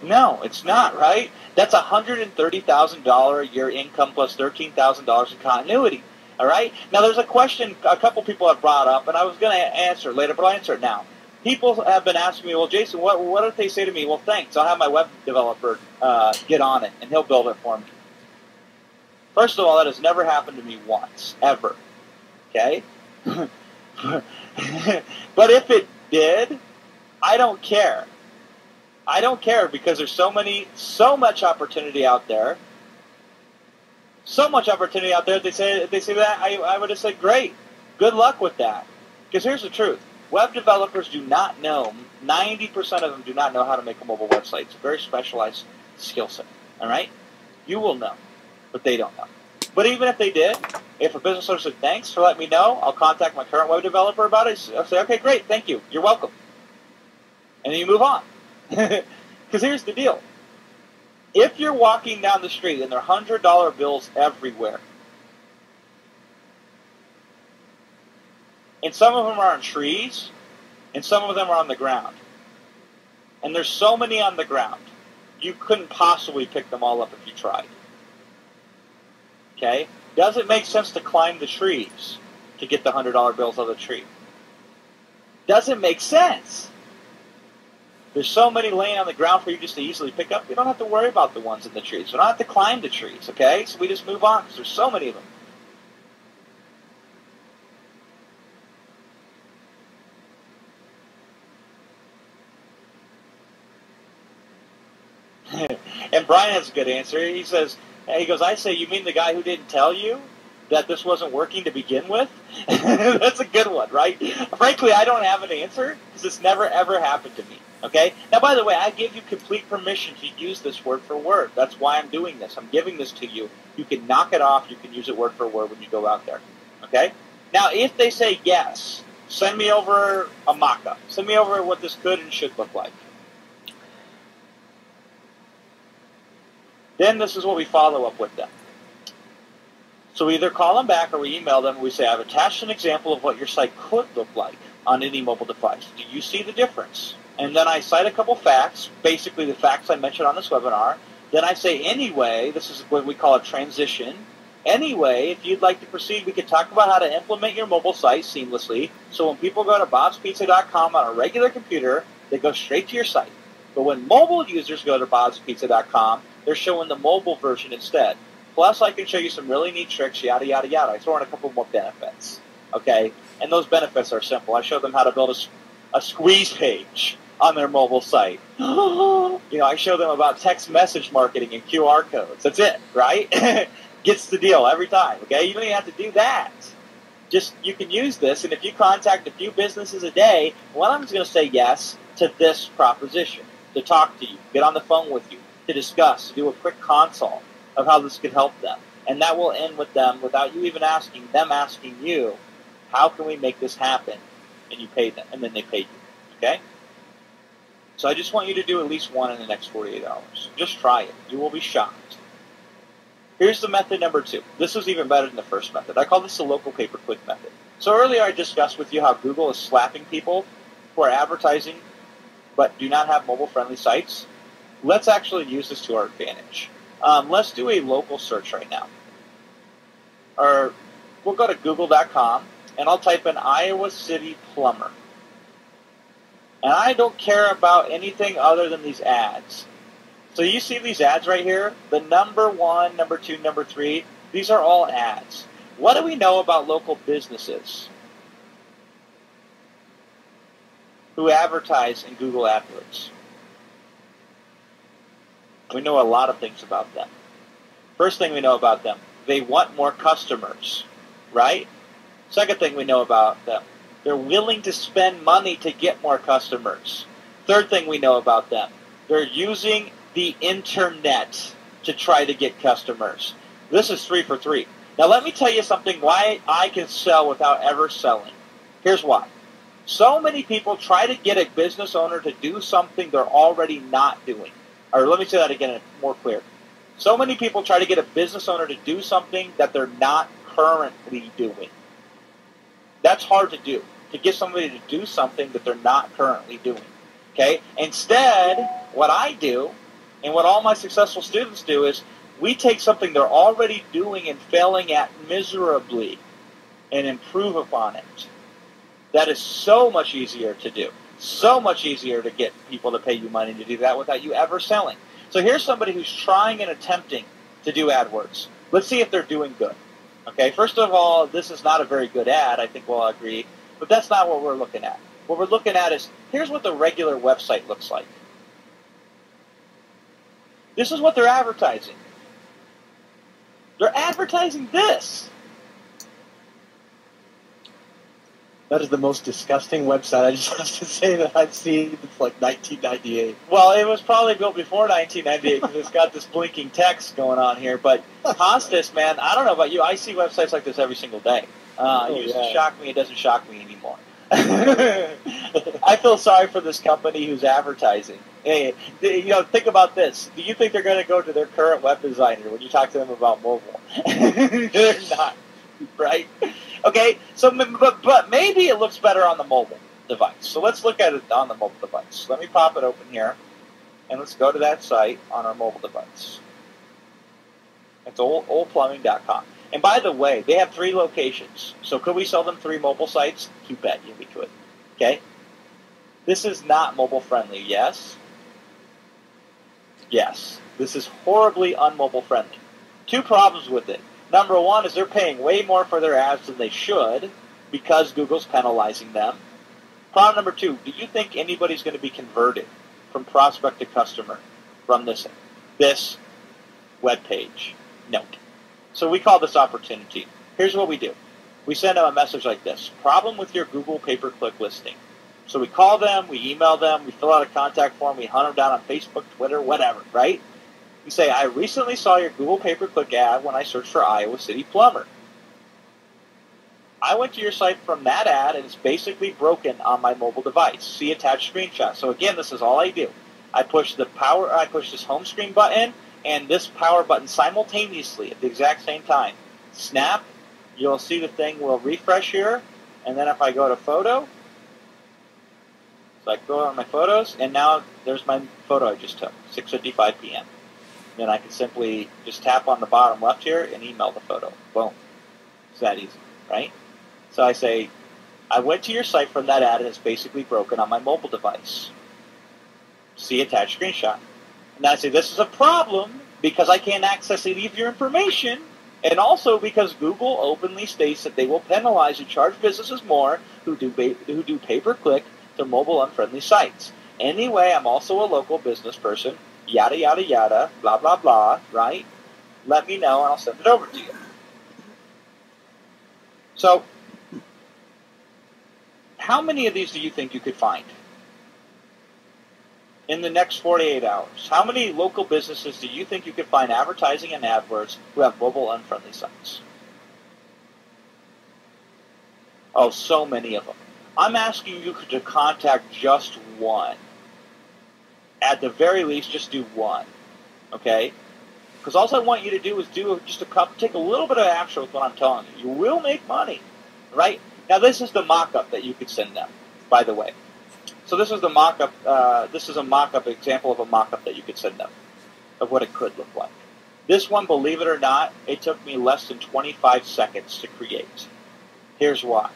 No, it's not, right? That's $130,000 a year income plus $13,000 in continuity. All right? Now, there's a question a couple people have brought up, and I was going to answer it later, but I'll answer it now. People have been asking me, well, Jason, what if they say to me, well, thanks, I'll have my web developer get on it, and he'll build it for me. First of all, that has never happened to me once, ever. Okay? But if it did, I don't care. I don't care because there's so much opportunity out there. So much opportunity out there. If they say that, I would have said, great. Good luck with that. Because here's the truth. Web developers do not know, 90% of them do not know how to make a mobile website. It's a very specialized skill set. All right? You will know, but they don't know. But even if they did, if a business owner said, thanks for letting me know, I'll contact my current web developer about it. I'll say, okay, great, thank you. You're welcome. And then you move on. Because here's the deal. If you're walking down the street and there are $100 bills everywhere, and some of them are on trees, and some of them are on the ground, and there's so many on the ground, you couldn't possibly pick them all up if you tried. Okay? Does it make sense to climb the trees to get the $100 bills out of the tree? Doesn't make sense. There's so many laying on the ground for you just to easily pick up. You don't have to worry about the ones in the trees. You don't have to climb the trees, okay? So we just move on because there's so many of them. And Brian has a good answer. He goes, I say, you mean the guy who didn't tell you that this wasn't working to begin with? That's a good one, right? Frankly, I don't have an answer because it's never, ever happened to me. Okay? Now, by the way, I give you complete permission to use this word for word. That's why I'm doing this. I'm giving this to you. You can knock it off. You can use it word for word when you go out there. Okay? Now, if they say yes, send me over a mock-up. Send me over what this could and should look like. Then this is what we follow up with them. So we either call them back or we email them and we say, I've attached an example of what your site could look like on any mobile device. Do you see the difference? And then I cite a couple facts, basically the facts I mentioned on this webinar. Then I say, anyway, this is what we call a transition. Anyway, if you'd like to proceed, we could talk about how to implement your mobile site seamlessly. So when people go to bobspizza.com on a regular computer, they go straight to your site. But when mobile users go to bobspizza.com, they're showing the mobile version instead. Plus, I can show you some really neat tricks, yada, yada, yada. I throw in a couple more benefits, okay? And those benefits are simple. I show them how to build a squeeze page on their mobile site. I show them about text message marketing and QR codes. That's it, right? Gets the deal every time, okay? You don't even have to do that. Just, you can use this, and if you contact a few businesses a day, one of them's going to say yes to this proposition, to talk to you, get on the phone with you, to discuss, to do a quick consult of how this could help them. And that will end with them without you even asking, them asking you, how can we make this happen? And you pay them, and then they pay you, okay? So I just want you to do at least one in the next 48 hours. Just try it. You will be shocked. Here's the method number 2. This is even better than the first method. I call this the local pay-per-click method. So earlier I discussed with you how Google is slapping people who are advertising but do not have mobile-friendly sites. Let's actually use this to our advantage. Let's do a local search right now. Or we'll go to google.com, and I'll type in Iowa City plumber. And I don't care about anything other than these ads. So you see these ads right here? The number 1, number 2, number 3, these are all ads. What do we know about local businesses who advertise in Google AdWords? We know a lot of things about them. First thing we know about them, they want more customers, right? Second thing we know about them, they're willing to spend money to get more customers. Third thing we know about them, they're using the internet to try to get customers. This is 3 for 3. Now let me tell you something why I can sell without ever selling. Here's why. So many people try to get a business owner to do something they're already not doing. Or let me say that again more clear. So many people try to get a business owner to do something that they're not currently doing. That's hard to do, to get somebody to do something that they're not currently doing. Okay? Instead, what I do And what all my successful students do is we take something they're already doing and failing at miserably and improve upon it. That is so much easier to do. So much easier to get people to pay you money to do that without you ever selling. So here's somebody who's trying and attempting to do AdWords. Let's see if they're doing good. Okay, first of all, this is not a very good ad, I think we'll agree, but that's not what we're looking at. What we're looking at is, here's what the regular website looks like. This is what they're advertising. They're advertising this. That is the most disgusting website, I just have to say, that I've seen since like 1998. Well, it was probably built before 1998 because it's got this blinking text going on here. But Costas, man, I don't know about you. I see websites like this every single day. It used to shock me. It doesn't shock me anymore. I feel sorry for this company who's advertising. Hey, think about this. Do you think they're going to go to their current web designer when you talk to them about mobile? They're not, right? Okay, so but maybe it looks better on the mobile device. So let's look at it on the mobile device. Let me pop it open here, and let's go to that site on our mobile device. It's oldplumbing.com. And by the way, they have 3 locations. So could we sell them 3 mobile sites? You bet we could. Okay? This is not mobile friendly, yes? Yes. This is horribly unmobile friendly. 2 problems with it. Number 1 is they're paying way more for their ads than they should because Google's penalizing them. Problem number 2, do you think anybody's going to be converted from prospect to customer from this web page? No. So we call this opportunity. Here's what we do. We send them a message like this. Problem with your Google pay-per-click listing. So we call them, we email them, we fill out a contact form, we hunt them down on Facebook, Twitter, whatever, right? You say, I recently saw your Google pay-per-click ad when I searched for Iowa City Plumber. I went to your site from that ad, and it's basically broken on my mobile device. See attached screenshot. So again, this is all I do. I push this home screen button and this power button simultaneously at the exact same time. Snap. You'll see the thing will refresh here, and then if I go to photo, so I go on my photos, and now there's my photo I just took, 6:55 p.m. Then I can simply just tap on the bottom left here and email the photo. Boom. It's that easy, right? So I say, I went to your site from that ad and it's basically broken on my mobile device. See attached screenshot. And I say, this is a problem because I can't access any of your information, and also because Google openly states that they will penalize and charge businesses more who do pay-per-click to mobile unfriendly sites. Anyway, I'm also a local business person, yada, yada, yada, blah, blah, blah, right? Let me know and I'll send it over to you. So, how many of these do you think you could find in the next 48 hours? How many local businesses do you think you could find advertising and AdWords who have mobile unfriendly sites? Oh, so many of them. I'm asking you to contact just one. At the very least, just do one. Okay? Because all I want you to do is take a little bit of action with what I'm telling you. You will make money, right? Now, this is the mock-up that you could send them, by the way. So this is the mock-up. This is a mock-up example of a mock-up that you could send them of what it could look like. This one, believe it or not, it took me less than 25 seconds to create. Here's why.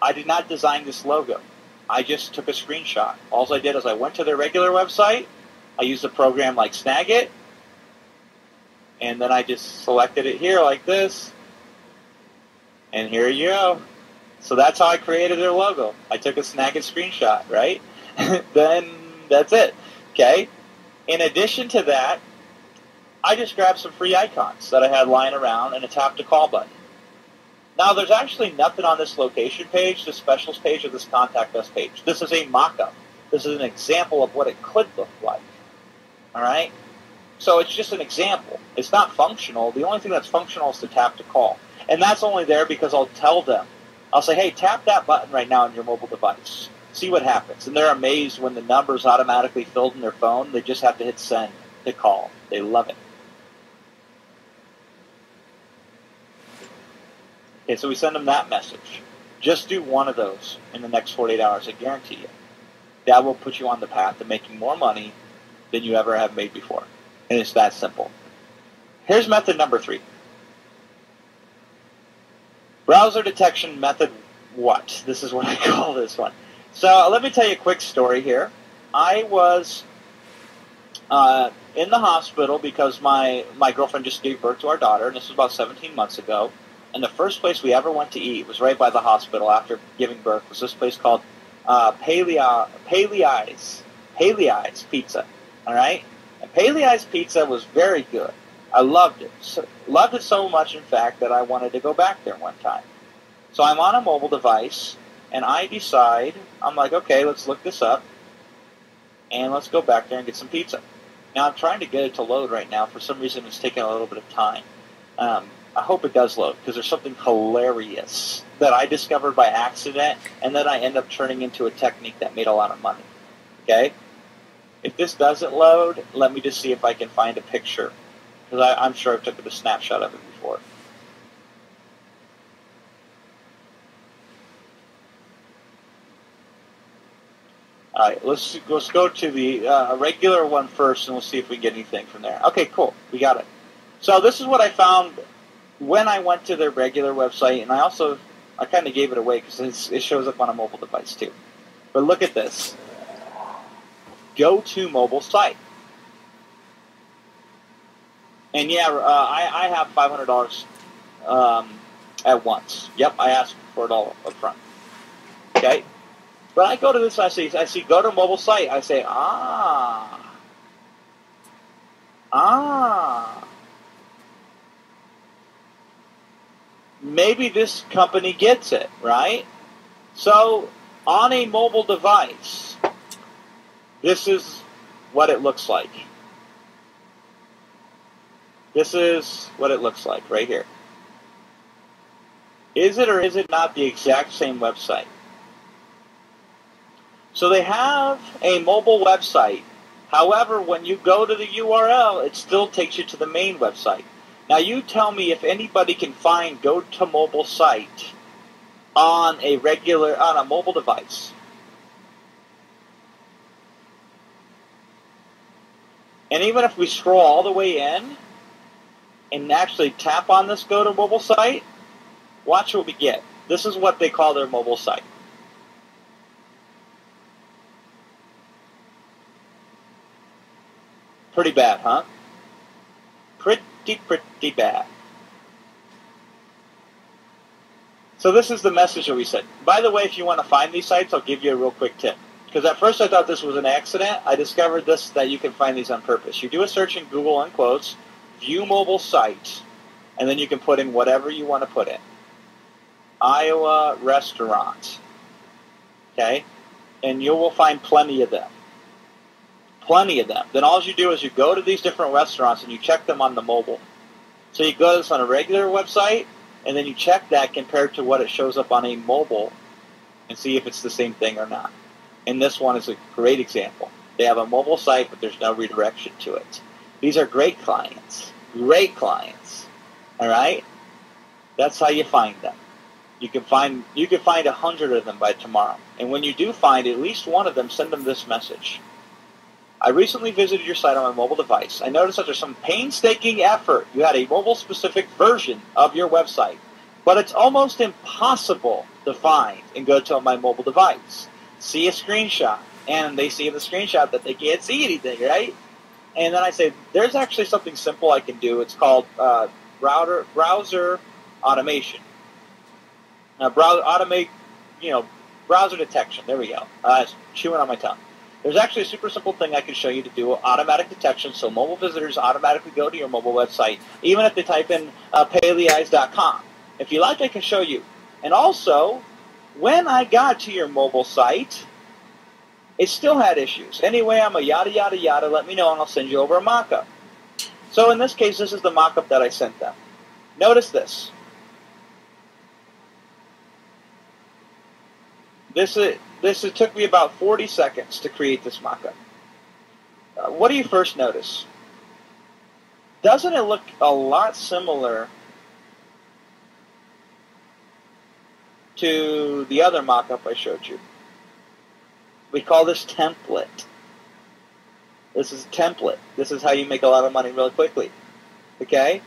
I did not design this logo. I just took a screenshot. All I did is I went to their regular website. I used a program like Snagit. And then I just selected it here like this. And here you go. So that's how I created their logo. I took a Snagit screenshot, right? Then that's it. Okay? In addition to that, I just grabbed some free icons that I had lying around and a tap to call button. Now, there's actually nothing on this location page, this specials page, or this contact us page. This is a mock-up. This is an example of what it could look like. All right? So it's just an example. It's not functional. The only thing that's functional is the tap to call. And that's only there because I'll tell them. I'll say, hey, tap that button right now on your mobile device. See what happens. And they're amazed when the number's automatically filled in their phone. They just have to hit send to call. They love it. Okay, so we send them that message. Just do one of those in the next 48 hours, I guarantee you. That will put you on the path to making more money than you ever have made before. And it's that simple. Here's method number 3. Browser detection method what? This is what I call this one. So let me tell you a quick story here. I was in the hospital because my girlfriend just gave birth to our daughter, and this was about 17 months ago. And the first place we ever went to eat was right by the hospital after giving birth. Was this place called Paley's Pizza. All right? And Paley's Pizza was very good. I loved it. Loved it so much, in fact, that I wanted to go back there one time. So I'm on a mobile device, and I decide, I'm like, okay, let's look this up, and let's go back there and get some pizza. Now, I'm trying to get it to load right now. For some reason, it's taking a little bit of time. I hope it does load, because there's something hilarious that I discovered by accident, and then I end up turning into a technique that made a lot of money. Okay? If this doesn't load, let me just see if I can find a picture, because I'm sure I took a snapshot of it before. All right, let's go to the regular one first, and we'll see if we can get anything from there. Okay, cool. We got it. So this is what I found when I went to their regular website, and I kind of gave it away because it shows up on a mobile device too. But look at this. Go to mobile site. And yeah, I have $500 at once. Yep, I asked for it all up front. Okay? But I go to this, I see go to mobile site. I say, maybe this company gets it, right? So, on a mobile device, this is what it looks like. This is what it looks like right here. Is it or is it not the exact same website? So they have a mobile website. However, when you go to the URL, it still takes you to the main website. Now you tell me if anybody can find go to mobile site on a mobile device. And even if we scroll all the way in and actually tap on this go to mobile site, watch what we get. This is what they call their mobile site. Pretty bad, huh? Pretty bad. So this is the message that we said. By the way, if you want to find these sites, I'll give you a real quick tip. Because at first I thought this was an accident. I discovered that you can find these on purpose. You do a search in Google on quotes, view mobile site, and then you can put in whatever you want to put in. Iowa restaurant. Okay? And you will find plenty of them. Plenty of them. Then all you do is you go to these different restaurants and you check them on the mobile. So you go to this on a regular website, and then you check that compared to what it shows up on a mobile and see if it's the same thing or not. And this one is a great example. They have a mobile site, but there's no redirection to it. These are great clients. Great clients. All right? That's how you find them. You can find 100 of them by tomorrow. And when you do find at least one of them, send them this message. I recently visited your site on my mobile device. I noticed that there's some painstaking effort. You had a mobile-specific version of your website, but it's almost impossible to find and go to my mobile device. See a screenshot, and they see in the screenshot that they can't see anything, right? And then I say, there's actually something simple I can do. It's called browser automation. Browser detection. There we go. It's chewing on my tongue. There's actually a super simple thing I can show you to do automatic detection, so mobile visitors automatically go to your mobile website, even if they type in paleeyes.com. If you like, I can show you. And also, when I got to your mobile site, it still had issues. Anyway, I'm a yada, yada, yada. Let me know, and I'll send you over a mock-up. So in this case, this is the mock-up that I sent them. Notice this. It took me about 40 seconds to create this mock-up. What do you first notice? Doesn't it look a lot similar to the other mock-up I showed you? We call this template. This is a template. This is how you make a lot of money really quickly. Okay?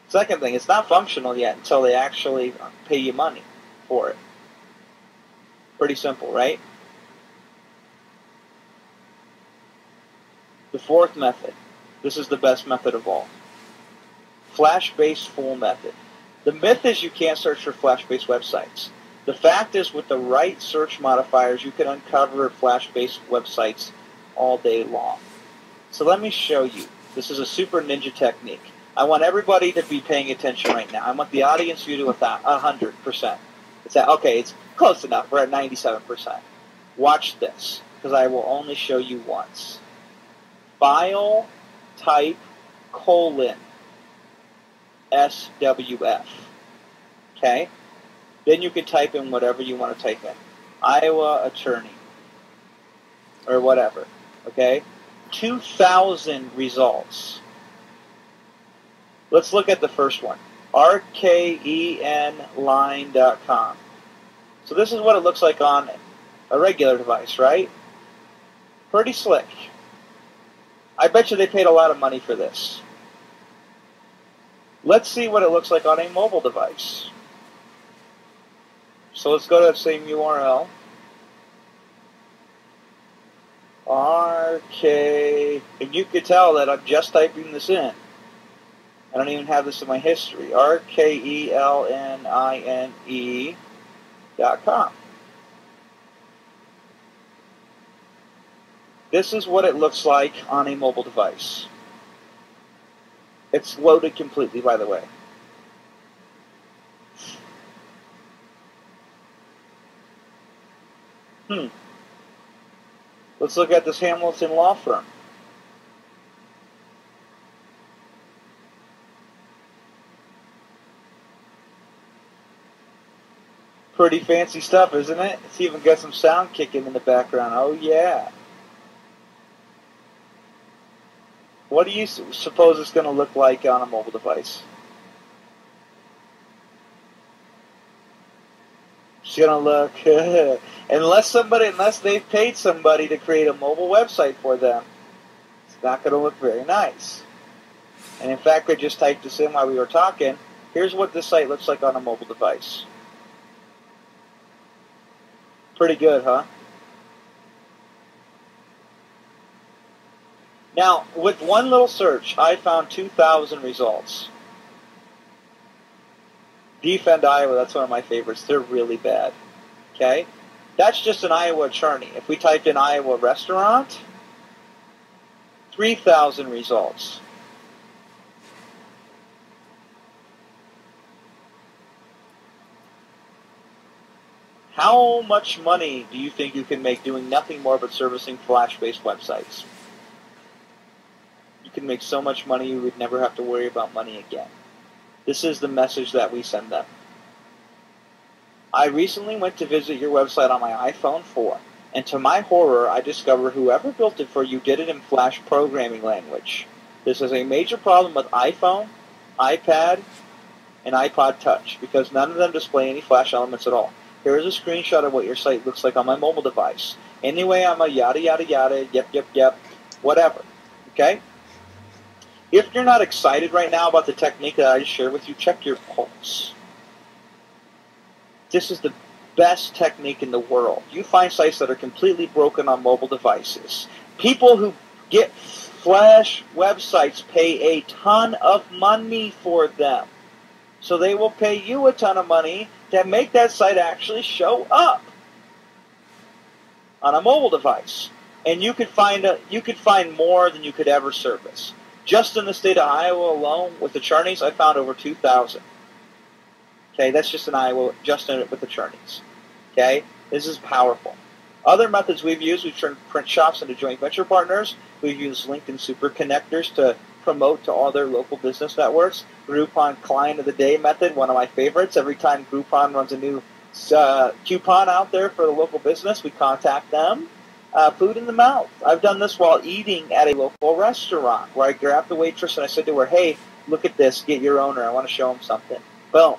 Second thing, it's not functional yet until they actually pay you money for it. Pretty simple, right? The fourth method. This is the best method of all. Flash-based full method. The myth is you can't search for Flash-based websites. The fact is, with the right search modifiers, you can uncover Flash-based websites all day long. So let me show you. This is a super ninja technique. I want everybody to be paying attention right now. I want the audience view to 100%. It's close enough. We're at 97%. Watch this, because I will only show you once. File type : SWF. Okay? Then you can type in whatever you want to type in. Iowa attorney. Or whatever. Okay? 2,000 results. Let's look at the first one. rkenline.com. So this is what it looks like on a regular device, right? Pretty slick. I bet you they paid a lot of money for this. Let's see what it looks like on a mobile device. So let's go to that same URL. And you could tell that I'm just typing this in. I don't even have this in my history. rkenline.com. This is what it looks like on a mobile device. It's loaded completely, by the way. Let's look at this Hamilton law firm. Pretty fancy stuff, isn't it? It's even got some sound kicking in the background. Oh, yeah. What do you suppose it's going to look like on a mobile device? It's going to look, unless they've paid somebody to create a mobile website for them, it's not going to look very nice. And in fact, I just typed this in while we were talking. Here's what this site looks like on a mobile device. Pretty good, huh? Now, with one little search, I found 2,000 results. Defend Iowa, that's one of my favorites. They're really bad. Okay? That's just an Iowa attorney. If we typed in Iowa restaurant, 3,000 results. How much money do you think you can make doing nothing more but servicing Flash-based websites? You can make so much money you would never have to worry about money again. This is the message that we send them. I recently went to visit your website on my iPhone 4, and to my horror, I discovered whoever built it for you did it in Flash programming language. This is a major problem with iPhone, iPad, and iPod Touch, because none of them display any Flash elements at all. Here is a screenshot of what your site looks like on my mobile device. Anyway, I'm a yada yada yada, yep, whatever. Okay? If you're not excited right now about the technique that I just shared with you, check your pulse. This is the best technique in the world. You find sites that are completely broken on mobile devices. People who get Flash websites pay a ton of money for them. So they will pay you a ton of money to make that site actually show up on a mobile device. And you could find more than you could ever service. Just in the state of Iowa alone, with attorneys, I found over 2,000. Okay, that's just in Iowa, just in it with attorneys. Okay, this is powerful. Other methods we've used, we've turned print shops into joint venture partners. We've used LinkedIn Super Connectors to promote to all their local business networks. Groupon Client of the Day method, one of my favorites. Every time Groupon runs a new coupon out there for the local business, we contact them. Food in the mouth. I've done this while eating at a local restaurant where I grabbed the waitress and I said to her, hey, look at this, get your owner, I want to show him something. Boom.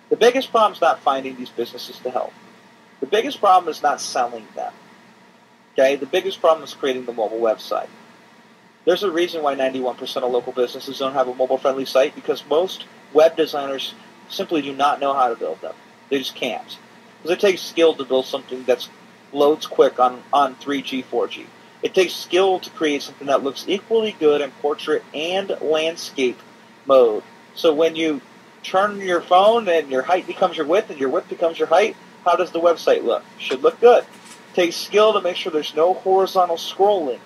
The biggest problem is not finding these businesses to help. The biggest problem is not selling them. Okay, the biggest problem is creating the mobile website. There's a reason why 91% of local businesses don't have a mobile-friendly site, because most web designers simply do not know how to build them. They just can't. Because it takes skill to build something that loads quick on 3G, 4G. It takes skill to create something that looks equally good in portrait and landscape mode. So when you turn your phone and your height becomes your width and your width becomes your height, how does the website look? It should look good. It takes skill to make sure there's no horizontal scrolling,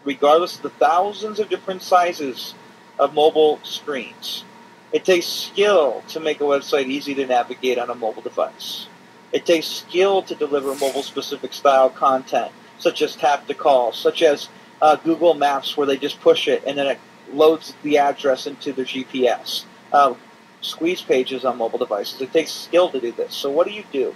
regardless of the thousands of different sizes of mobile screens. It takes skill to make a website easy to navigate on a mobile device. It takes skill to deliver mobile-specific style content, such as tap to call, such as Google Maps, where they just push it and then it loads the address into their GPS. Squeeze pages on mobile devices. It takes skill to do this. So what do?